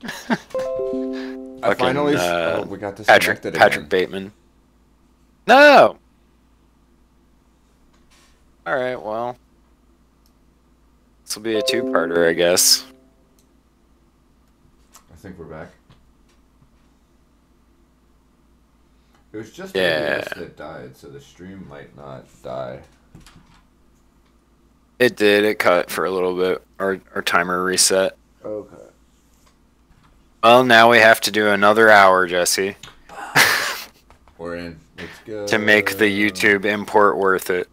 I Fucking finally. Oh, we got Patrick disconnected Patrick again. Bateman. No. All right. Well, this will be a two-parter, I guess. I think we're back. It was just OBS Yeah, that died, so the stream might not die. it did. It cut for a little bit. Our timer reset. Okay. Well, now we have to do another hour, Jesse, We're in. Let's to make the go. YouTube import worth it.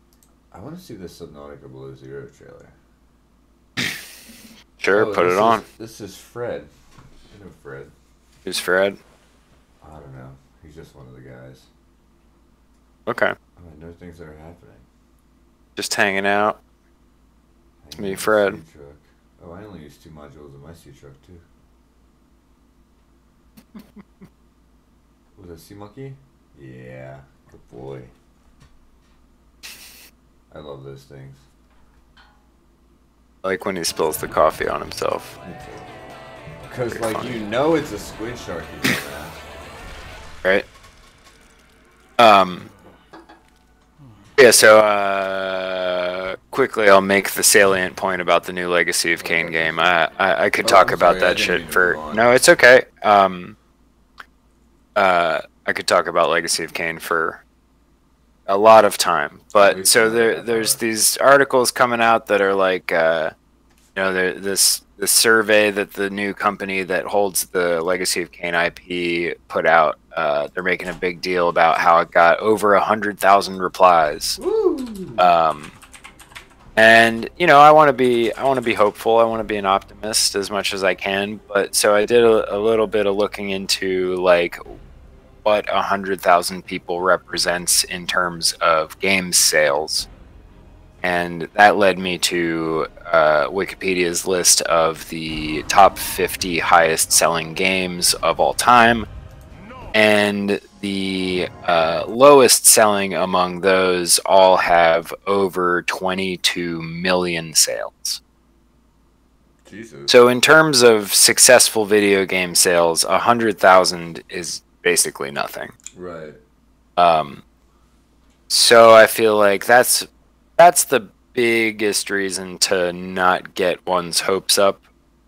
I want to see this Subnautica Below Zero trailer. Sure, Oh, put it on. this is Fred. You know Fred. Who's Fred? I don't know. He's just one of the guys. Okay, Oh, I know things that are happening. just hanging out. It's Hanging me, out in the Fred. sea truck. Oh, I only use 2 modules in my sea truck too. Was that sea monkey? Yeah, good boy. I love those things. I like when he spills the coffee on himself. Because, Very like, funny. you know it's a squid shark you man. Right? Um. Yeah. So, quickly, I'll make the salient point about the new Legacy of Kain Okay. game. I could Oh, talk I'm about sorry, I that didn't shit mean to move for. on. No, it's okay. I could talk about Legacy of Kain for a lot of time, At but least so another half there's hour. these articles coming out that are like, this survey that the new company that holds the Legacy of Kain IP put out. They're making a big deal about how it got over 100,000 replies. Woo! Um, and I want to be hopeful. I want to be an optimist as much as I can. But so I did a little bit of looking into like what 100,000 people represents in terms of game sales. And that led me to Wikipedia's list of the top 50 highest selling games of all time. And the lowest selling among those all have over 22 million sales. Jesus. So, in terms of successful video game sales, 100,000 is basically nothing. Right. Um, so I feel like that's the biggest reason to not get one's hopes up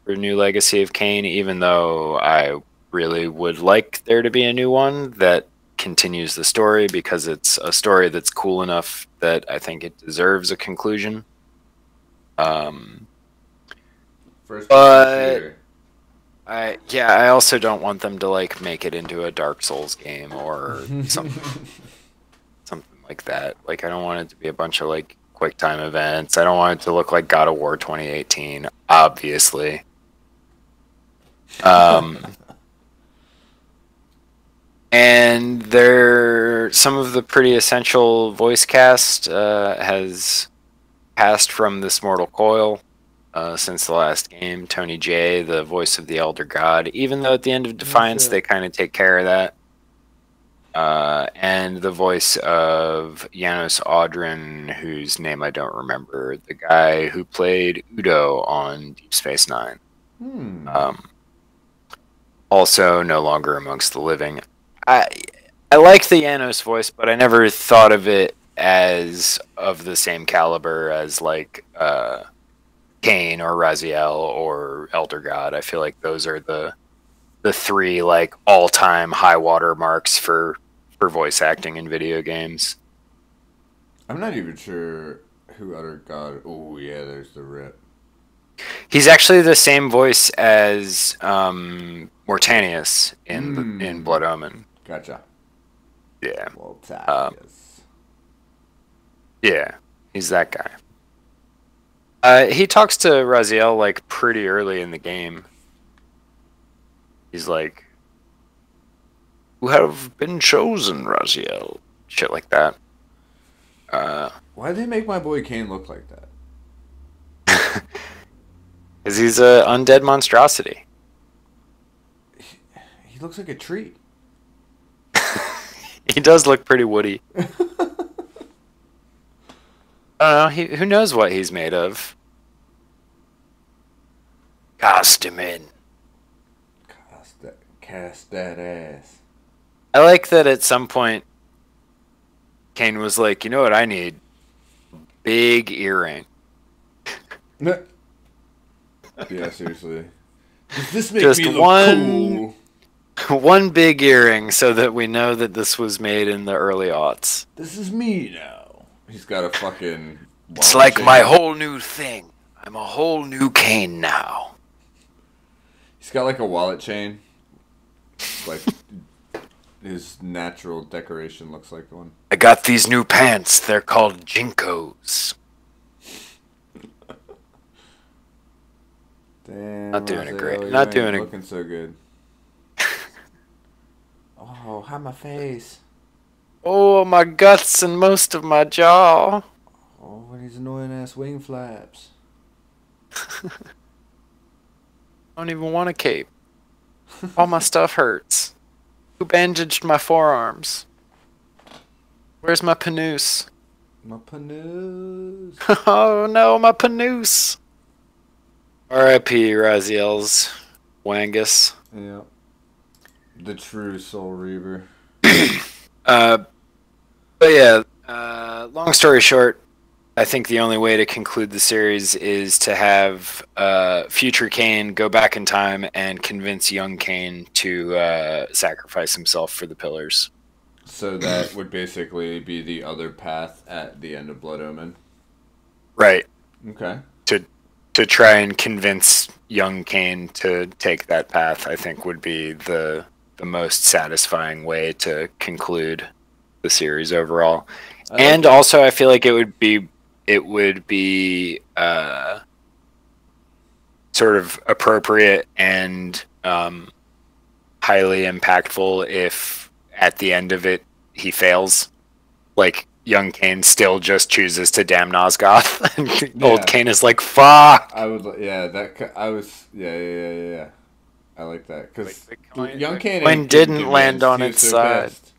for New Legacy of Kain, even though I really would like there to be a new one that continues the story because it's a story that's cool enough that I think it deserves a conclusion. Um, First person but shooter. I also don't want them to like make it into a Dark Souls game or something like that. Like I don't want it to be a bunch of like quick time events. I don't want it to look like God of War 2018, obviously. Um, and there, some of the pretty essential voice cast has passed from this mortal coil since the last game. Tony J, the voice of the Elder God, even though at the end of No Defiance they shit. kind of take care of that. And the voice of Janos Audrin, whose name I don't remember, the guy who played Udo on Deep Space Nine. Hmm. Um, Also no longer amongst the living. I I like the Janos voice, but I never thought of it as of the same caliber as like Kane or Raziel or Elder God. I feel like those are the three like all time high water marks for voice acting in video games. I'm not even sure who other god. Oh, yeah, there's the rip. He's actually the same voice as Mortanius in Hmm. Blood Omen. Gotcha. Yeah, Well, um, Talius. yeah, he's that guy. He talks to Raziel like pretty early in the game. He's like, "Who have been chosen, Raziel?" Shit like that. Uh, Why'd they make my boy Kane look like that? Because he's a undead monstrosity. He, he looks like a tree. He does look pretty woody. I don't know. Who knows what he's made of? Cast him in. Cast that ass. I like that at some point Kane was like, you know what I need? Big earring. Yeah, seriously. Does this make Just me look cool? one big earring so that we know that this was made in the early aughts. This is me now. He's got a fucking It's wallet like chain. my whole new thing. I'm a whole new Kane now. He's got like a wallet chain. Like his natural decoration looks like one. I got these new pants. They're called Jinkos. Damn. Not doing it great. You Not ain't doing it. looking so good. Oh, hi my face. Oh, my guts and most of my jaw. Oh, and these annoying ass wing flaps. I don't even want a cape. All my stuff hurts. Who bandaged my forearms? Where's my panoose? My panoose. Oh no, my panoose. R.I.P. Raziel's Wangus. Yeah. The true Soul Reaver. But yeah, long story short, I think the only way to conclude the series is to have future Kane go back in time and convince young Kane to sacrifice himself for the pillars. So that would basically be the other path at the end of Blood Omen. Right. Okay. To try and convince young Kane to take that path, I think would be the most satisfying way to conclude the series overall. And also, I feel like it would be sort of appropriate and highly impactful if at the end of it he fails. Like, young Kane still just chooses to damn Nosgoth, and old Kane is like, "Fuck." I would, yeah. Yeah. I like that because young Kane didn't land on its side. Pissed.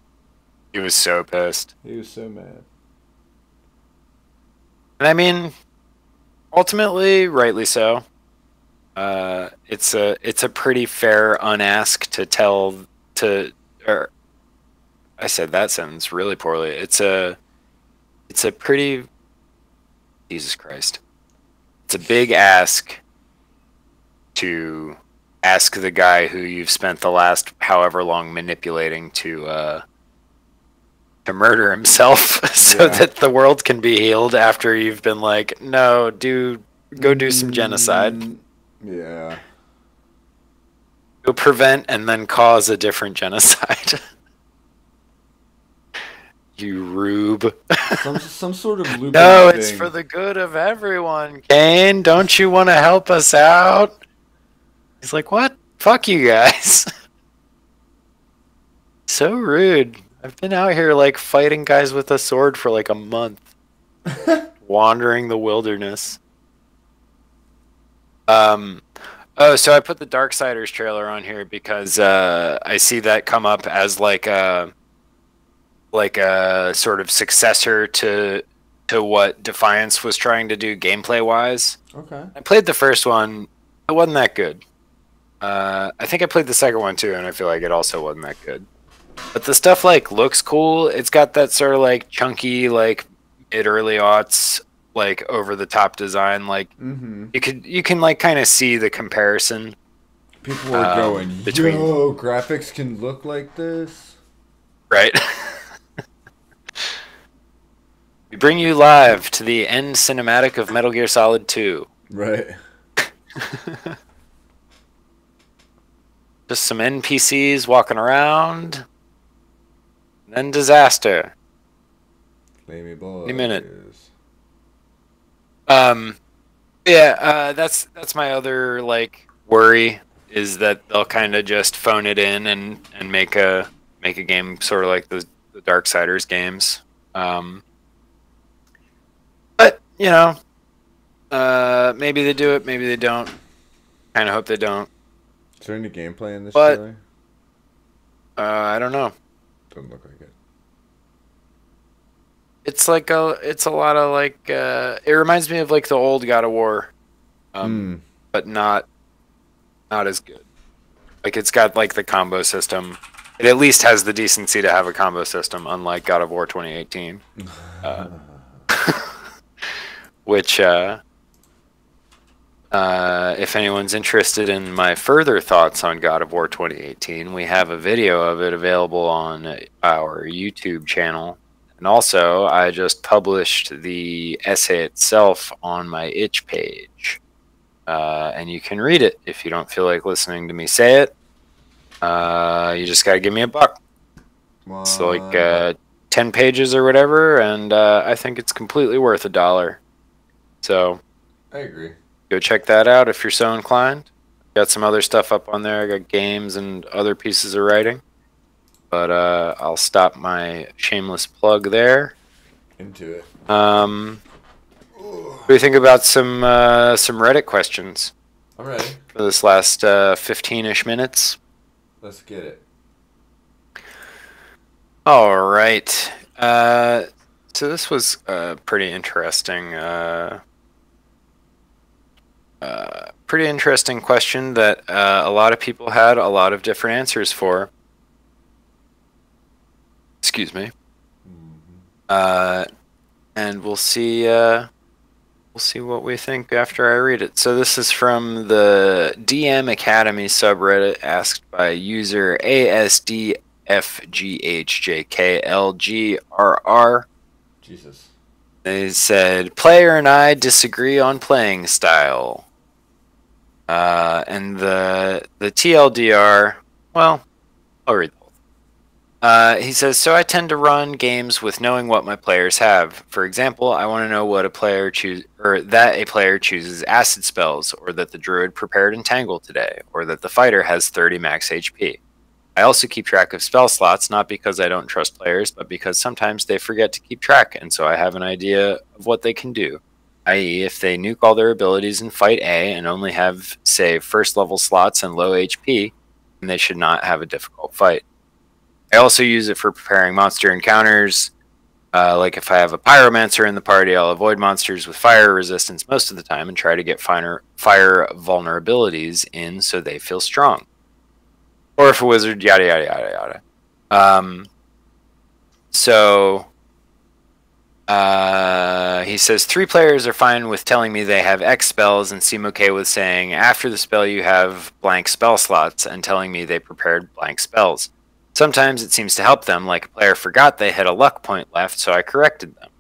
He was so pissed. He was so mad. And I mean, ultimately, rightly so. It's a pretty fair unask to tell to. Or, I said that sentence really poorly. It's a pretty. Jesus Christ. It's a big ask to ask the guy who you've spent the last however long manipulating to murder himself so that the world can be healed after you've been like, no, go do some genocide. Yeah. Go prevent and then cause a different genocide. You rube. Some sort of looping No, thing. it's for the good of everyone. Kane, don't you want to help us out? He's like, what? Fuck you guys. So rude. I've been out here like fighting guys with a sword for like a month. Wandering the wilderness. Oh, so I put the Darksiders trailer on here because I see that come up as like a sort of successor to what Defiance was trying to do gameplay wise. Okay. I played the first one. It wasn't that good. I think I played the second one too, and I feel like it also wasn't that good. But the stuff like looks cool. It's got that sort of like chunky, like mid early aughts, like over the top design. Like you can like kind of see the comparison. People are going, yo, graphics can look like this, right? We bring you live to the end cinematic of Metal Gear Solid 2. Right. Just some NPCs walking around. And then disaster. Flamey boys. Any minute. Yeah, that's my other like worry is that they'll kind of just phone it in and make a game sort of like the Darksiders games. But you know, maybe they do it, maybe they don't. Kind of hope they don't. Is there any gameplay in this trailer? I don't know. Doesn't look like it. It's like it's a lot of like it reminds me of like the old God of War, but not as good. Like it's got like the combo system. It at least has the decency to have a combo system, unlike God of War 2018, which. If anyone's interested in my further thoughts on God of War 2018, we have a video of it available on our YouTube channel. And also, I just published the essay itself on my itch page. And you can read it if you don't feel like listening to me say it. You just gotta give me a buck. It's like 10 pages or whatever, and I think it's completely worth $1. So I agree. Go check that out if you're so inclined. Got some other stuff up on there. I got games and other pieces of writing. But I'll stop my shameless plug there. Into it. What do you think about some Reddit questions? I'm ready. For this last 15-ish minutes. Let's get it. All right. So this was pretty interesting. Pretty interesting question that a lot of people had a lot of different answers for. Excuse me. And we'll see what we think after I read it. So this is from the DM Academy subreddit, asked by user ASDFGHJKLGRR. Jesus. They said, player and I disagree on playing style. And the TLDR, well, I'll read both. He says, so I tend to run games with knowing what my players have. For example, I want to know what a player that a player chooses acid spells, or that the druid prepared Entangle today, or that the fighter has 30 max HP. I also keep track of spell slots, not because I don't trust players, but because sometimes they forget to keep track, and so I have an idea of what they can do. I.e., if they nuke all their abilities in Fight A and only have, say, first level slots and low HP, then they should not have a difficult fight. I also use it for preparing monster encounters. Like if I have a Pyromancer in the party, I'll avoid monsters with fire resistance most of the time and try to get fire vulnerabilities in so they feel strong. Or if a wizard, yada, yada, yada, yada. He says 3 players are fine with telling me they have X spells and seem okay with saying after the spell you have blank spell slots and telling me they prepared blank spells. Sometimes it seems to help them, like a player forgot they had a luck point left, so I corrected them.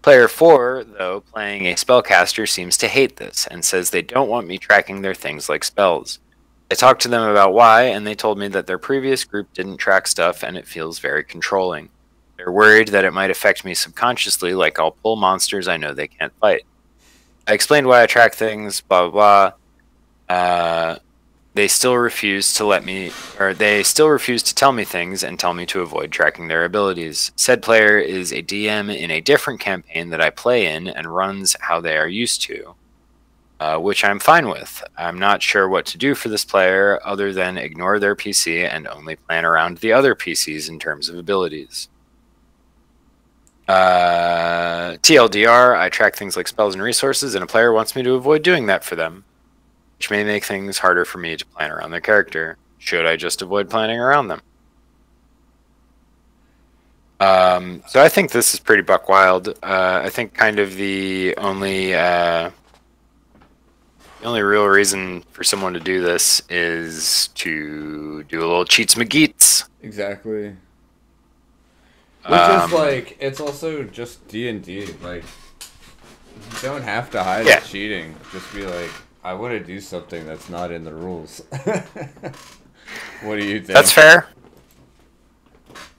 Player 4, though, playing a spellcaster, seems to hate this and says they don't want me tracking their things like spells. I talked to them about why, and they told me that their previous group didn't track stuff and it feels very controlling. They're worried that it might affect me subconsciously, like I'll pull monsters I know they can't fight. I explained why I track things, blah, blah, blah. They still refuse to tell me things and tell me to avoid tracking their abilities. Said player is a DM in a different campaign that I play in and runs how they are used to, which I'm fine with. I'm not sure what to do for this player other than ignore their PC and only plan around the other PCs in terms of abilities. TLDR, I track things like spells and resources, and a player wants me to avoid doing that for them, which may make things harder for me to plan around their character. Should I just avoid planning around them? So I think this is pretty buck wild. I think kind of the only real reason for someone to do this is to do a little cheats McGeets. Exactly. Which is like, it's also just D&D. Like, you don't have to hide the cheating. Just be like, I want to do something that's not in the rules. What do you think? That's fair.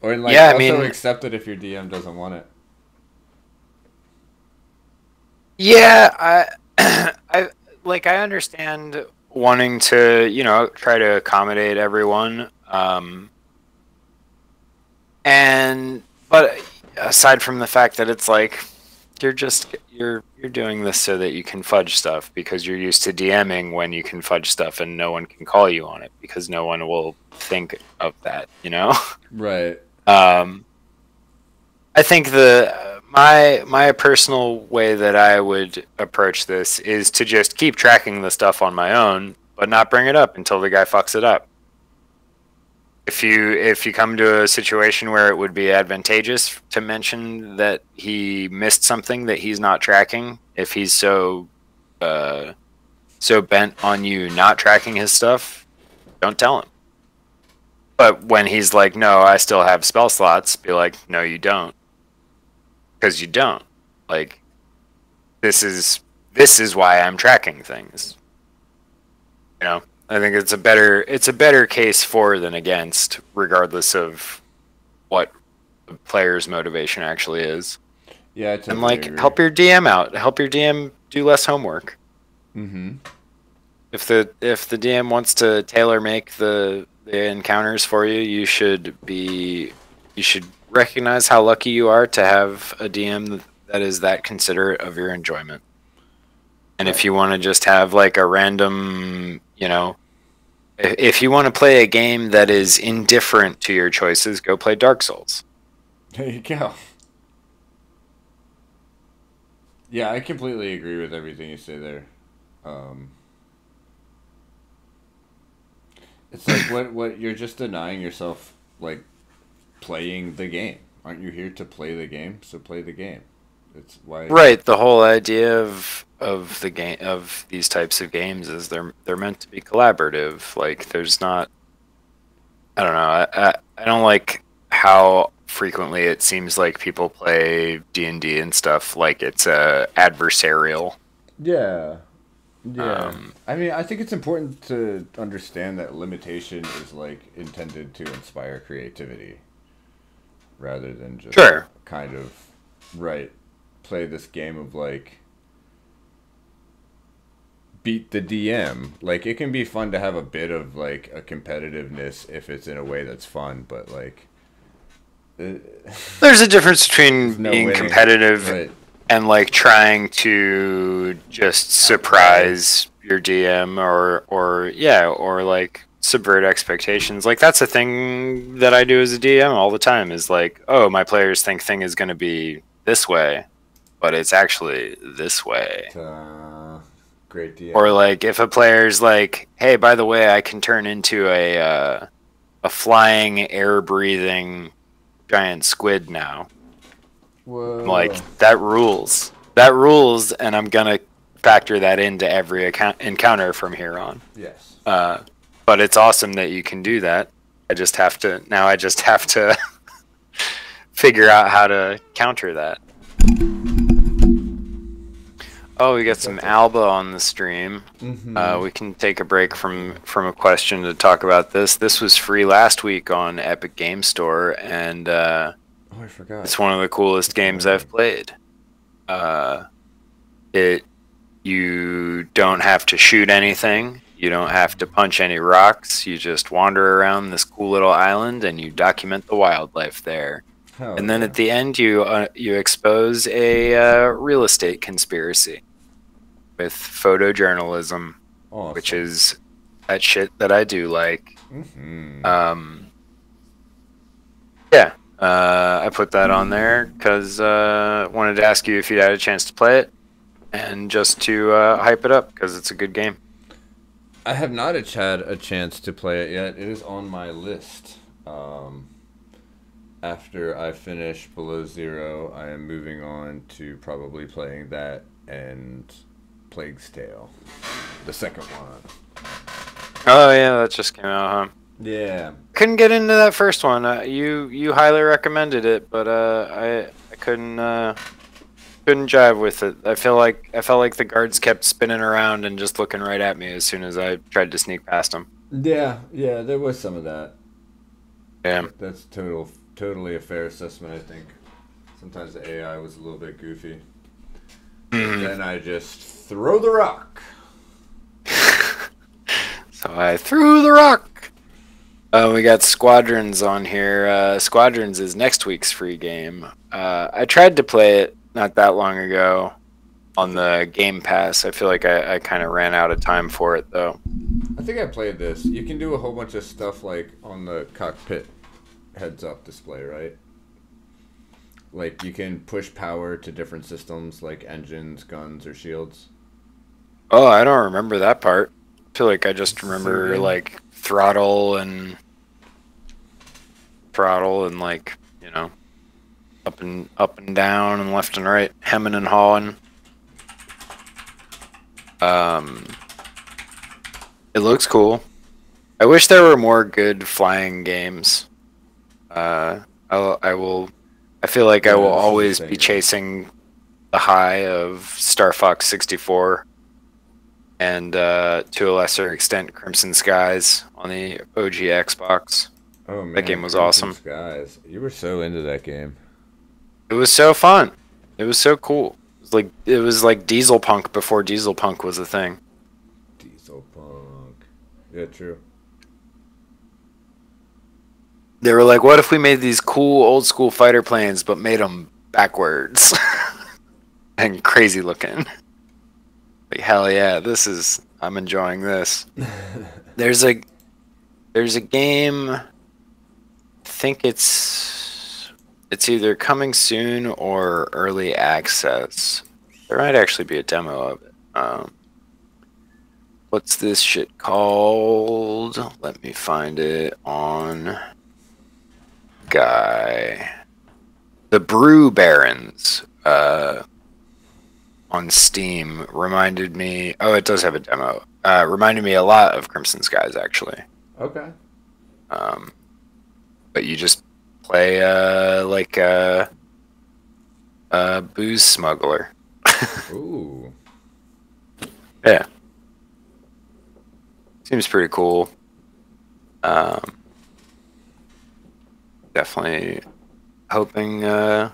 Or like, also accept it if your DM doesn't want it. Yeah, I understand wanting to, try to accommodate everyone. But aside from the fact that it's like you're doing this so that you can fudge stuff because you're used to DMing when you can fudge stuff and no one can call you on it because no one will think of that, Right. I think my personal way that I would approach this is to just keep tracking the stuff on my own but not bring it up until the guy fucks it up. If you come to a situation where it would be advantageous to mention that he missed something that he's not tracking, if he's so bent on you not tracking his stuff, don't tell him. But when he's like, "No, I still have spell slots," be like, "No, you don't, because you don't. Like, this is why I'm tracking things." You know. I think it's a better case for than against, regardless of what the player's motivation actually is. Yeah, I totally and like agree. help your DM out. Help your DM do less homework. Mm-hmm. If the DM wants to tailor make the encounters for you, you should recognize how lucky you are to have a DM that is that considerate of your enjoyment. And if you want to just have like a random, if you want to play a game that is indifferent to your choices, go play Dark Souls. There you go. Yeah, I completely agree with everything you say there. It's like what you're just denying yourself, like, playing the game. Aren't you here to play the game? So play the game. It's why. Right. The whole idea of the game of these types of games is they're meant to be collaborative. Like there's not. I don't know. I don't like how frequently it seems like people play D&D and stuff like it's adversarial. Yeah. Yeah. I mean, I think it's important to understand that limitation is like intended to inspire creativity rather than just kind of play this game of like beat the DM. Like it can be fun to have a bit of like a competitiveness if it's in a way that's fun, but like there's a difference between being competitive and like trying to just surprise your DM or like subvert expectations. Like that's a thing that I do as a DM all the time is like, oh, my players think thing is going to be this way, but it's actually this way. Great DM. Or like if a player's like, hey, by the way, I can turn into a flying, air breathing giant squid now. Whoa. Like that rules. That rules, and I'm gonna factor that into every encounter from here on. Yes. But it's awesome that you can do that. I just have to figure out how to counter that. Oh, we got some Alba on the stream. Mm-hmm. We can take a break from a question to talk about this. This was free last week on Epic Game Store, and I forgot. It's one of the coolest games I've played. You don't have to shoot anything. You don't have to punch any rocks. You just wander around this cool little island and you document the wildlife there. And then at the end, you expose a real estate conspiracy with photojournalism, which is that shit that I do like. Mm-hmm. Yeah. I put that on there because wanted to ask you if you had a chance to play it and just to hype it up because it's a good game. I have not had a chance to play it yet. It is on my list. After I finish Below Zero, I am moving on to probably playing that and Plague's Tale, the second one. Oh yeah, that just came out, huh? Yeah. Couldn't get into that first one. You highly recommended it, but I couldn't jive with it. I felt like the guards kept spinning around and just looking right at me as soon as I tried to sneak past them. Yeah, there was some of that. Yeah. That's totally a fair assessment, I think. Sometimes the AI was a little bit goofy. Then I just throw the rock. So I threw the rock. We got Squadrons on here. Squadrons is next week's free game. I tried to play it not that long ago on the Game Pass. I feel like I kind of ran out of time for it, though. I think I played this. You can do a whole bunch of stuff like on the cockpit heads-up display, right? Like you can push power to different systems like engines, guns, or shields. Oh, I don't remember that part. feel like I just remember like throttle and like, you know, up and down and left and right, hemming and hawing. It looks cool. I wish there were more good flying games. I feel like I will always be chasing the high of Star Fox 64 and to a lesser extent Crimson Skies on the OG Xbox. Oh man, that game was Crimson awesome. Skies. You were so into that game. It was so fun. It was so cool. It was like Diesel Punk before Diesel Punk was a thing. Diesel Punk. Yeah, true. They were like, what if we made these cool old school fighter planes but made them backwards and crazy looking? Like, hell yeah, I'm enjoying this. There's a game, I think it's either coming soon or early access. There might actually be a demo of it. What's this shit called? Let me find it on Guy. The Brew Barons on Steam reminded me. Oh, it does have a demo. Reminded me a lot of Crimson Skies, actually. Okay. But you just play like a booze smuggler. Ooh. Yeah. Seems pretty cool. Definitely hoping to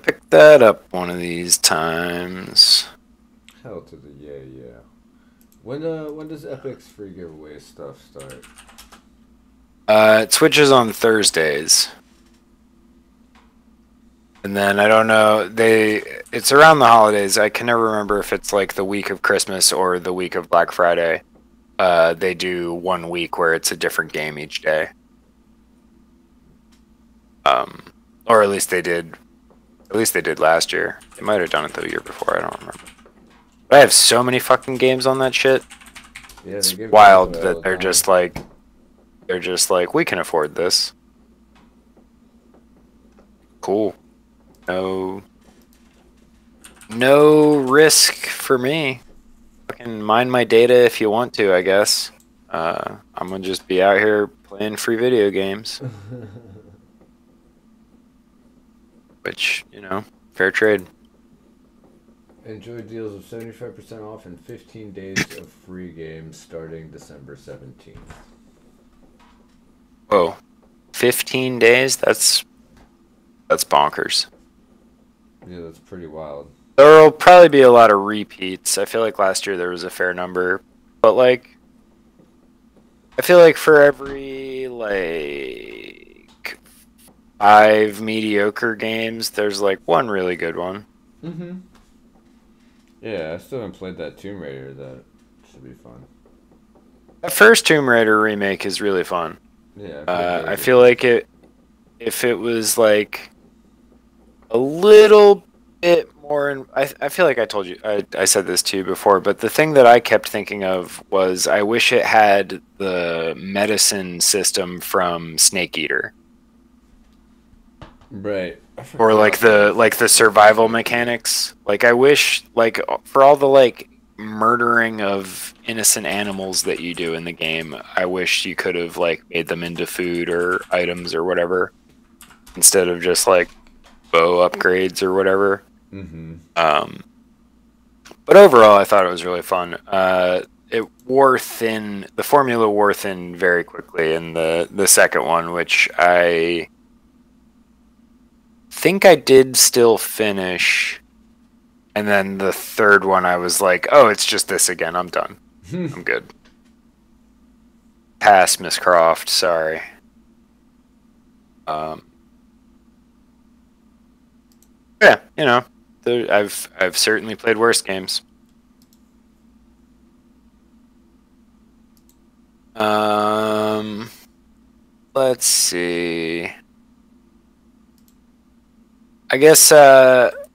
pick that up one of these times. Hell to the yeah. When does Epic's free giveaway stuff start? It switches on Thursdays. And then I don't know, it's around the holidays. I can never remember if it's like the week of Christmas or the week of Black Friday. They do 1 week where it's a different game each day. Or at least they did. At least they did last year. They might have done it the year before. I don't remember. But I have so many fucking games on that shit. Yeah, it's wild that they're just like, we can afford this. Cool. No risk for me. Fucking mine my data if you want to, I guess. I'm gonna just be out here playing free video games. Which, you know, fair trade. Enjoy deals of 75% off and 15 days of free games starting December 17th. Whoa. 15 days? That's bonkers. Yeah, that's pretty wild. There'll probably be a lot of repeats. I feel like last year there was a fair number. But, like, I feel like for every, like, 5 mediocre games, there's, like, one really good one. Mm-hmm. Yeah, I still haven't played that Tomb Raider. That should be fun. That first Tomb Raider remake is really fun. Yeah. I feel like if it was, like, a little bit more... I feel like I told you... I said this to you before, but the thing that I kept thinking of was I wish it had the medicine system from Snake Eater. Right. Or like the survival mechanics. Like I wish, like, for all the like murdering of innocent animals that you do in the game, I wish you could have like made them into food or items or whatever, instead of just like bow upgrades or whatever. Mm-hmm. But overall, I thought it was really fun. It wore thin. The formula wore thin very quickly in the second one, which I think I did still finish, and then the third one I was like, oh, it's just this again. I'm done. I'm good. Pass, Miss Croft. Sorry. Yeah, you know, I've certainly played worse games. Let's see. I guess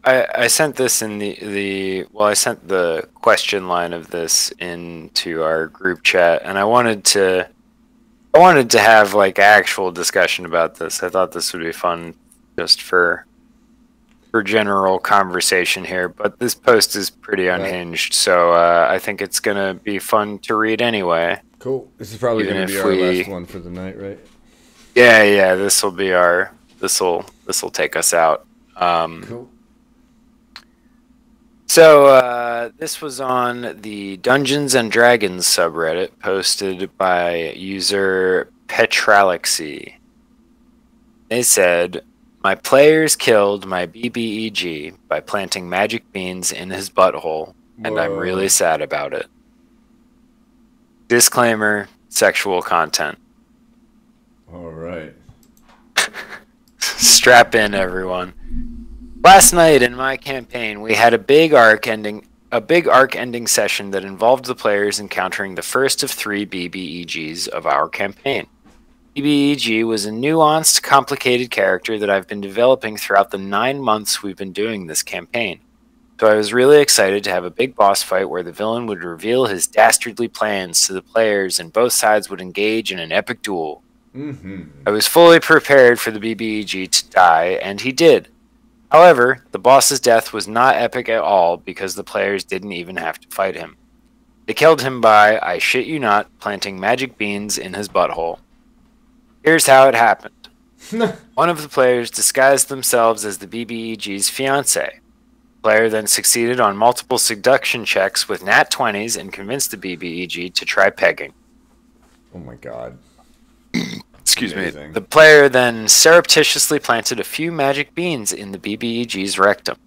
I sent this in I sent the question line of this into our group chat, and I wanted to have like actual discussion about this. I thought this would be fun just for general conversation here, but this post is pretty unhinged, so I think it's gonna be fun to read anyway. Cool. This is probably gonna be our last one for the night, right? Yeah. This will be our. This will take us out. Cool. So this was on the Dungeons and Dragons subreddit, posted by user Petralaxy. They said, "My players killed my BBEG by planting magic beans in his butthole, and I'm really sad about it. Disclaimer, sexual content." All right. Strap in, everyone. Last night in my campaign, we had a big arc ending session that involved the players encountering the first of 3 BBEGs of our campaign. BBEG was a nuanced, complicated character that I've been developing throughout the 9 months we've been doing this campaign. So I was really excited to have a big boss fight where the villain would reveal his dastardly plans to the players and both sides would engage in an epic duel. I was fully prepared for the BBEG to die, and he did. However, the boss's death was not epic at all because the players didn't even have to fight him. They killed him by, I shit you not, planting magic beans in his butthole. Here's how it happened. One of the players disguised themselves as the BBEG's fiancé. The player then succeeded on multiple seduction checks with nat 20s and convinced the BBEG to try pegging. Oh my god. Excuse me. The player then surreptitiously planted a few magic beans in the BBEG's rectum.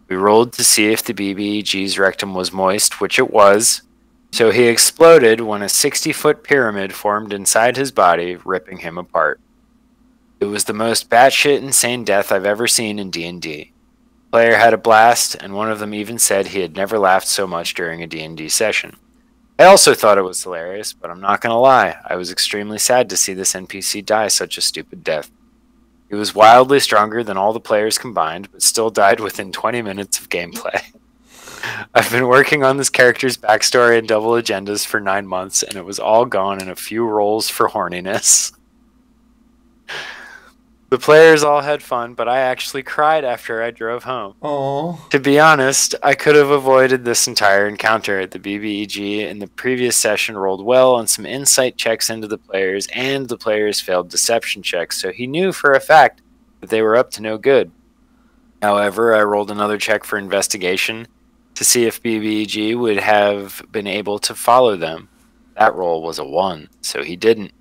We rolled to see if the BBEG's rectum was moist, which it was, so he exploded when a 60-foot pyramid formed inside his body, ripping him apart. It was the most batshit insane death I've ever seen in D&D. The player had a blast, and one of them even said he had never laughed so much during a D&D session. I also thought it was hilarious, but I'm not going to lie. I was extremely sad to see this NPC die such a stupid death. He was wildly stronger than all the players combined, but still died within 20 minutes of gameplay. I've been working on this character's backstory and double agendas for 9 months, and it was all gone in a few rolls for horniness. The players all had fun, but I actually cried after I drove home. Aww. To be honest, I could have avoided this entire encounter. The BBEG in the previous session rolled well on some insight checks into the players, and the players failed deception checks, so he knew for a fact that they were up to no good. However, I rolled another check for investigation to see if BBEG would have been able to follow them. That roll was a 1, so he didn't.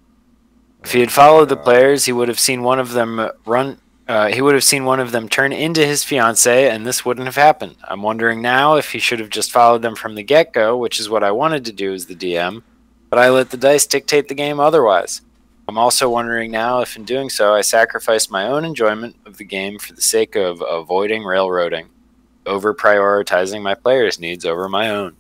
If he had followed the players, he would have seen one of them turn into his fiancée, and this wouldn't have happened. I'm wondering now if he should have just followed them from the get-go, which is what I wanted to do as the DM, but I let the dice dictate the game otherwise. I'm also wondering now if in doing so I sacrificed my own enjoyment of the game for the sake of avoiding railroading, over prioritizing my players' needs over my own.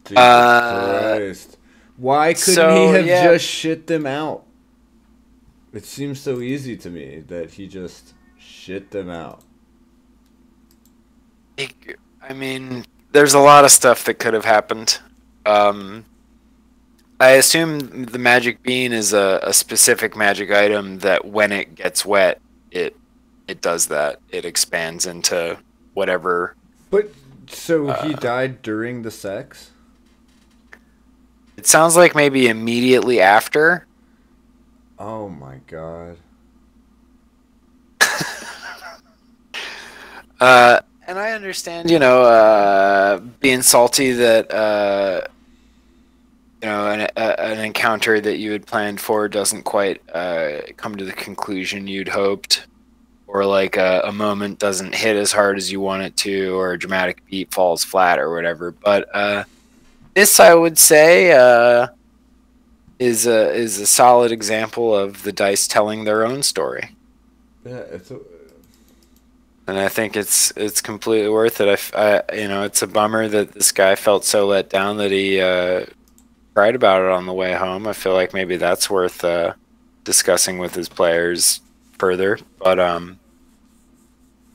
Jesus Christ. Why couldn't he have just shit them out? It seems so easy to me that he just shit them out. I mean, there's a lot of stuff that could have happened. I assume the magic bean is a specific magic item that when it gets wet, it does that. It expands into whatever. But, so he died during the sex? It sounds like maybe immediately after. Oh my god. And I understand, being salty that, an encounter that you had planned for doesn't quite come to the conclusion you'd hoped, or like a moment doesn't hit as hard as you want it to, or a dramatic beat falls flat or whatever. But this, I would say, is a solid example of the dice telling their own story. Yeah, and I think it's completely worth it. It's a bummer that this guy felt so let down that he cried about it on the way home. I feel like maybe that's worth discussing with his players further. But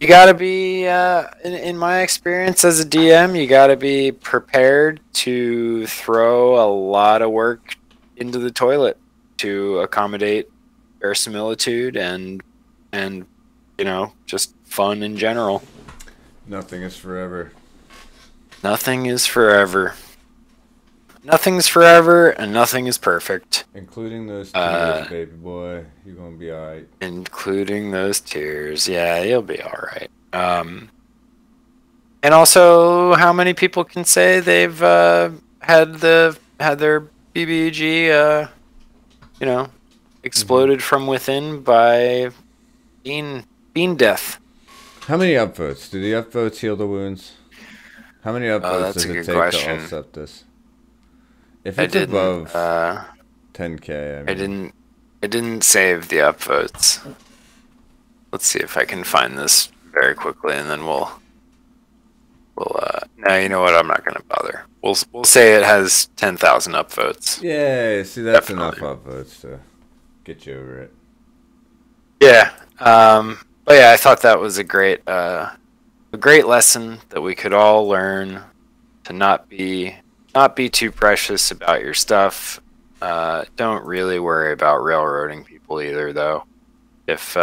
You gotta be, in my experience as a DM, you gotta be prepared to throw a lot of work into the toilet to accommodate verisimilitude and just fun in general. Nothing is forever. Nothing is forever. Nothing's forever, and nothing is perfect. Including those tears, baby boy. You're gonna be alright. Including those tears. Yeah, you'll be alright. And also, how many people can say they've had their BBG, exploded from within by bean death? How many upvotes? Do the upvotes heal the wounds? How many upvotes does it take to offset this? If it's above 10K, I didn't save the upvotes. Let's see if I can find this very quickly, and then we'll. No, you know what? I'm not gonna bother. We'll say it has 10,000 upvotes. Yeah, see, that's enough upvotes to get you over it. Yeah, but yeah, I thought that was a great lesson that we could all learn to not be too precious about your stuff. Don't really worry about railroading people either, though. If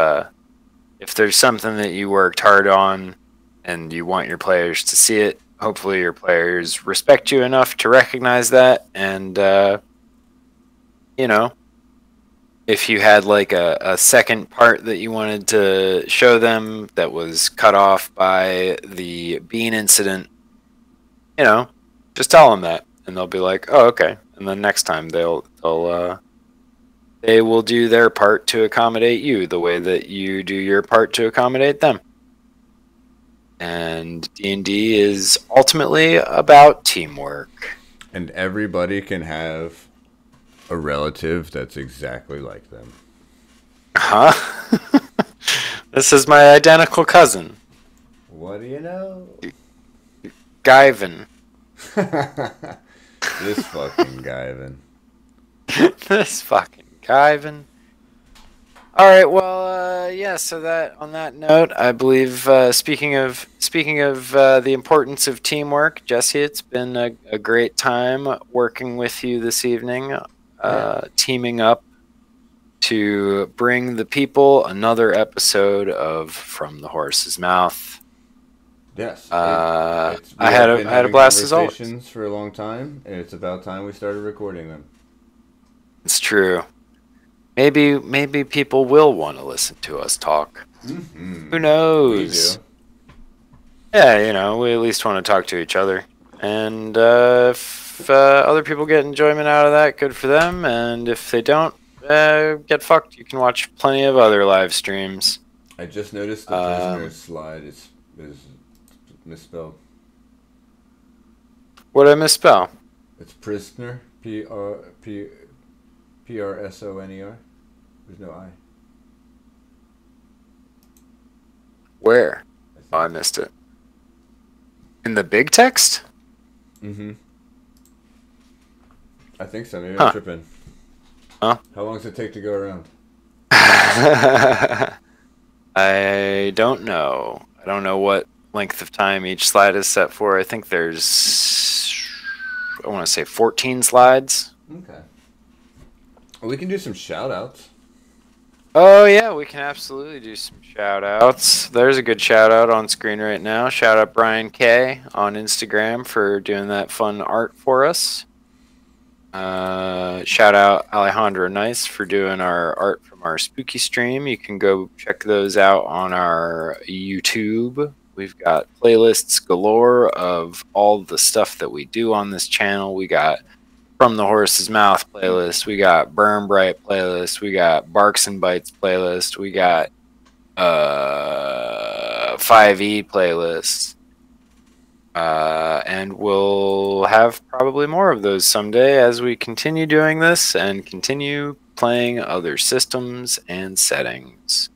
there's something that you worked hard on and you want your players to see it, hopefully your players respect you enough to recognize that. And if you had like a second part that you wanted to show them that was cut off by the bean incident, just tell them that, and they'll be like, "Oh, okay." And then next time they will do their part to accommodate you the way that you do your part to accommodate them. And D&D is ultimately about teamwork. And everybody can have a relative that's exactly like them. Huh? This is my identical cousin. What do you know? Guyvin. This fucking Guyvin. This fucking Guyvin. All right, well, yeah. So that on that note, I believe speaking of the importance of teamwork, Jesse, it's been a great time working with you this evening, teaming up to bring the people another episode of From the Horse's Mouth. Yes, I had a blast as always. Conversations for a long time, and it's about time we started recording them. It's true. Maybe people will want to listen to us talk. Mm-hmm. Who knows? We do. Yeah, we at least want to talk to each other. And if other people get enjoyment out of that, good for them. And if they don't, get fucked. You can watch plenty of other live streams. I just noticed the prisoner's slide is misspelled. What did I misspell? It's prisoner. P-R-S-O-N-E-R. There's no I. Where? Oh, I missed it. In the big text? Mm-hmm. I think so. Maybe I'm tripping. Huh? How long does it take to go around? I don't know. I don't know what length of time each slide is set for. I think there's, I want to say 14 slides. Okay. Well, we can do some shout-outs. Oh, yeah, we can absolutely do some shout-outs. There's a good shout-out on screen right now. Shout out Brian K. on Instagram for doing that fun art for us. Shout out Alejandro Nice for doing our art from our spooky stream. You can go check those out on our YouTube. We've got playlists galore of all the stuff that we do on this channel. We got From the Horse's Mouth playlist. We got Burn Bright playlist. We got Barks and Bites playlist. We got 5e playlist. And we'll have probably more of those someday as we continue doing this and continue playing other systems and settings.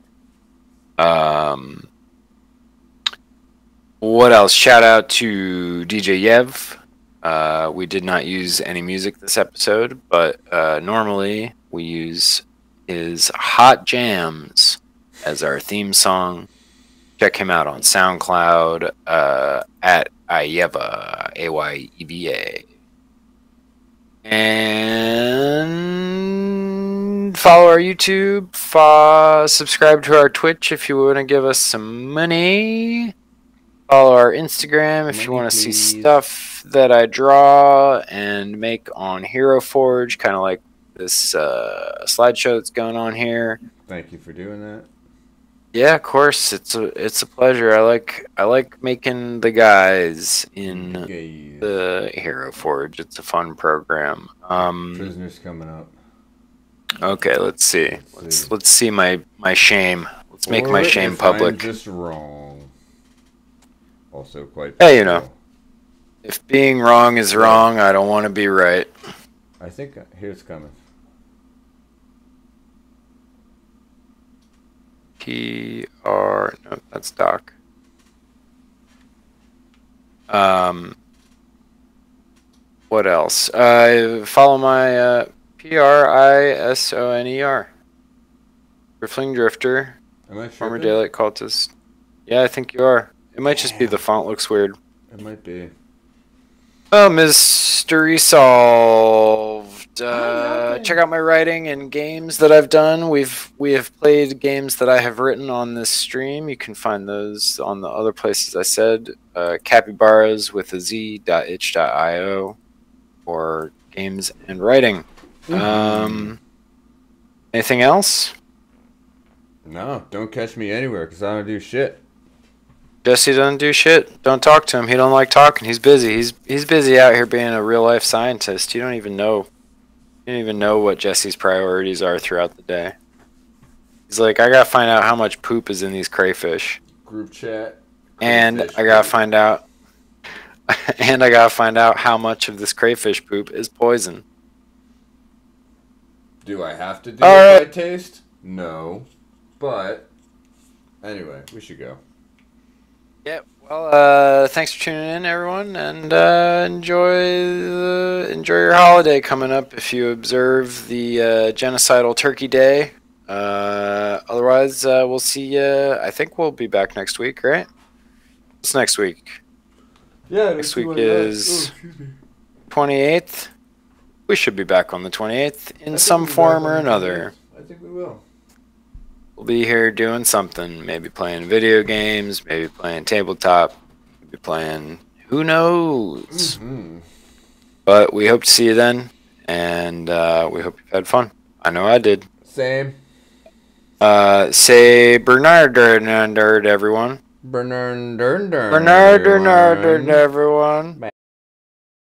What else? Shout out to DJ Yev. We did not use any music this episode, but normally we use his Hot Jams as our theme song. Check him out on SoundCloud at Ayeva, AYEVA. And follow our YouTube. Subscribe to our Twitch if you want to give us some money. Follow our Instagram if you want to see stuff that I draw and make on Hero Forge, kind of like this slideshow that's going on here. Thank you for doing that. Yeah, of course. It's a pleasure. I like making the guys in the Hero Forge. It's a fun program. Prisoners coming up. Okay, let's see. Let's see my shame. Let's make my shame public. I'm just wrong. Also quite. Hey, you know, if being wrong is wrong, I don't want to be right. I think here's coming. No, that's Doc. What else? Follow my PRISONER. Riffling Drifter. Am I Former Daylight Cultist. Yeah, I think you are. It might just be the font looks weird. It might be. Oh, mystery solved. Check out my writing and games that I've done. We have played games that I have written on this stream. You can find those on the other places I said. Capybaras with a z.itch.io for games and writing. Anything else? No, don't catch me anywhere because I don't do shit. Jesse doesn't do shit. Don't talk to him. He don't like talking. He's busy. He's busy out here being a real life scientist. You don't even know what Jesse's priorities are throughout the day. He's like, I gotta find out how much poop is in these crayfish. Group chat. And I gotta find out. And I gotta find out how much of this crayfish poop is poison. Do I have to do it by taste? No. But anyway, we should go. Yeah, well, thanks for tuning in, everyone, and enjoy your holiday coming up if you observe the genocidal Turkey Day. Otherwise, we'll see you. I think we'll be back next week, right? What's next week? Yeah, next week is 28th. We should be back on the 28th in some form or another. I think we will. We'll be here doing something, maybe playing video games, maybe playing tabletop, maybe playing who knows. But we hope to see you then, and we hope you've had fun. I know I did. Same. Say Bernard everyone. Bernard everyone.